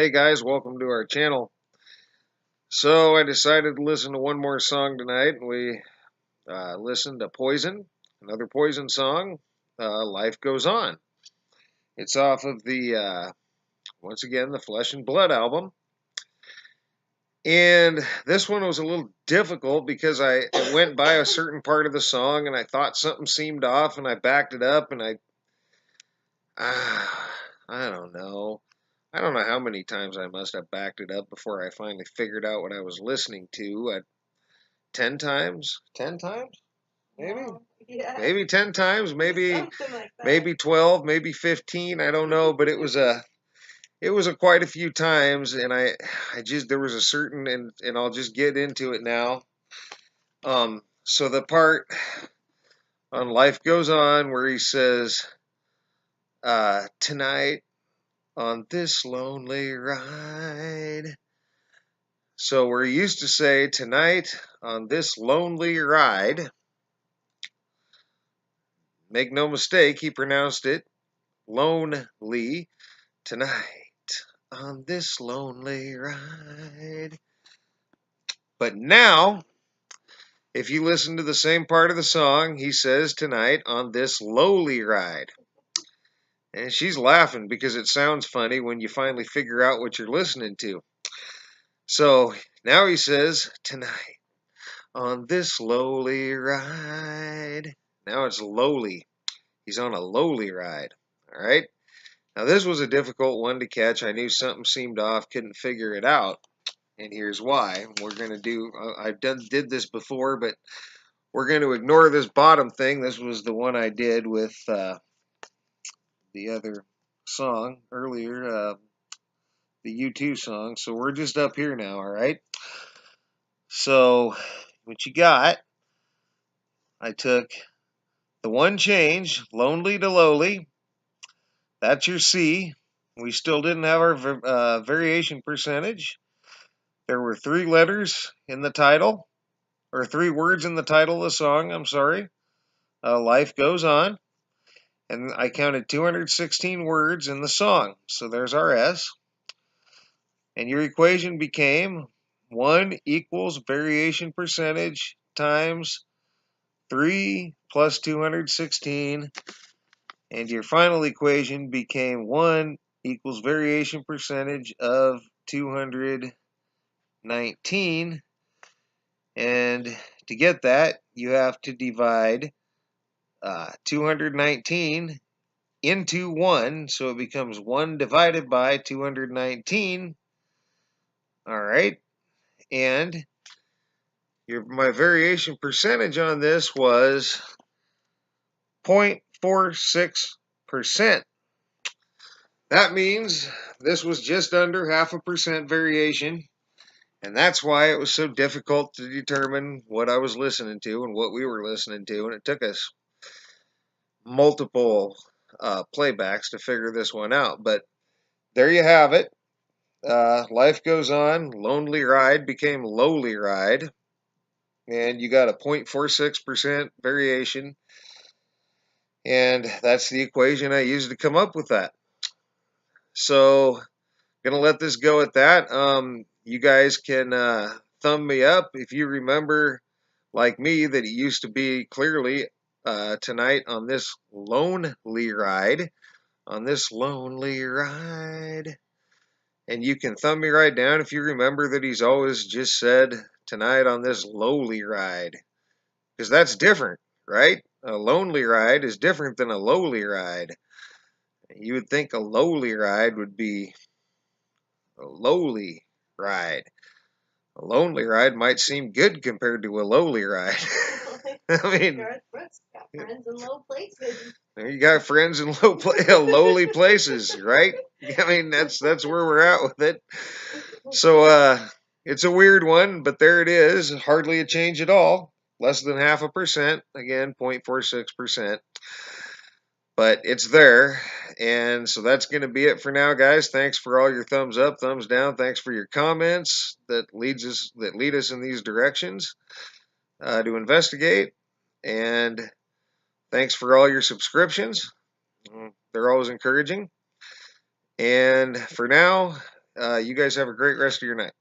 Hey guys, welcome to our channel. So I decided to listen to one more song tonight. We listened to Poison, another Poison song, Life Goes On. It's off of the, once again, the Flesh and Blood album. And this one was a little difficult because it went by a certain part of the song and I thought something seemed off and I backed it up and I don't know. I don't know how many times I must have backed it up before I finally figured out what I was listening to. 10 times? 10 times? Maybe? Wow. Yeah. Maybe 10 times, maybe Something like that. maybe 12, maybe 15, I don't know, but it was a quite a few times and I just there was a certain and I'll just get into it now. So the part on Life Goes On where he says tonight on this lonely ride. So we're used to say tonight on this lonely ride. Make no mistake, he pronounced it lonely. Tonight on this lonely ride. But now, if you listen to the same part of the song, he says tonight on this lowly ride. And she's laughing because it sounds funny when you finally figure out what you're listening to. So now he says tonight on this lowly ride. Now it's lowly. He's on a lowly ride. All right. Now this was a difficult one to catch. I knew something seemed off, couldn't figure it out, and here's why. We're going to do. Did this before, but we're going to ignore this bottom thing. This was the one I did with the other song earlier, the U2 song. So we're just up here now. All right. So what you got? I took the one change, lonely to lowly. That's your C. We still didn't have our variation percentage. There were 3 letters in the title, or 3 words in the title of the song, I'm sorry. Life Goes On. And I counted 216 words in the song. So there's our S. And your equation became 1 equals variation percentage times 3 plus 216. And your final equation became 1 equals variation percentage of 219. And to get that, you have to divide 219 into 1, so it becomes 1 divided by 219. All right, and my variation percentage on this was 0.46%. That means this was just under 0.5% variation. And that's why it was so difficult to determine what I was listening to and what we were listening to. And it took us multiple playbacks to figure this one out. But there you have it. Life Goes On. Lonely Ride became Lowly Ride. And you got a 0.46% variation. And that's the equation I used to come up with that. So going to let this go at that. You guys can thumb me up if you remember, like me, that it used to be clearly tonight on this lonely ride. On this lonely ride. And you can thumb me right down if you remember that he's always just said tonight on this lowly ride. Because that's different, right? A lonely ride is different than a lowly ride. You would think a lowly ride would be a lowly ride. A lonely ride might seem good compared to a lowly ride. I mean, got friends in low places. You got friends in lowly places, right? I mean, that's where we're at with it. So it's a weird one, but there it is. Hardly a change at all. Less than 0.5%. Again, 0.46%. But it's there. And so that's going to be it for now, guys. Thanks for all your thumbs up, thumbs down. Thanks for your comments that lead us in these directions to investigate. And thanks for all your subscriptions. They're always encouraging. And for now, You guys have a great rest of your night.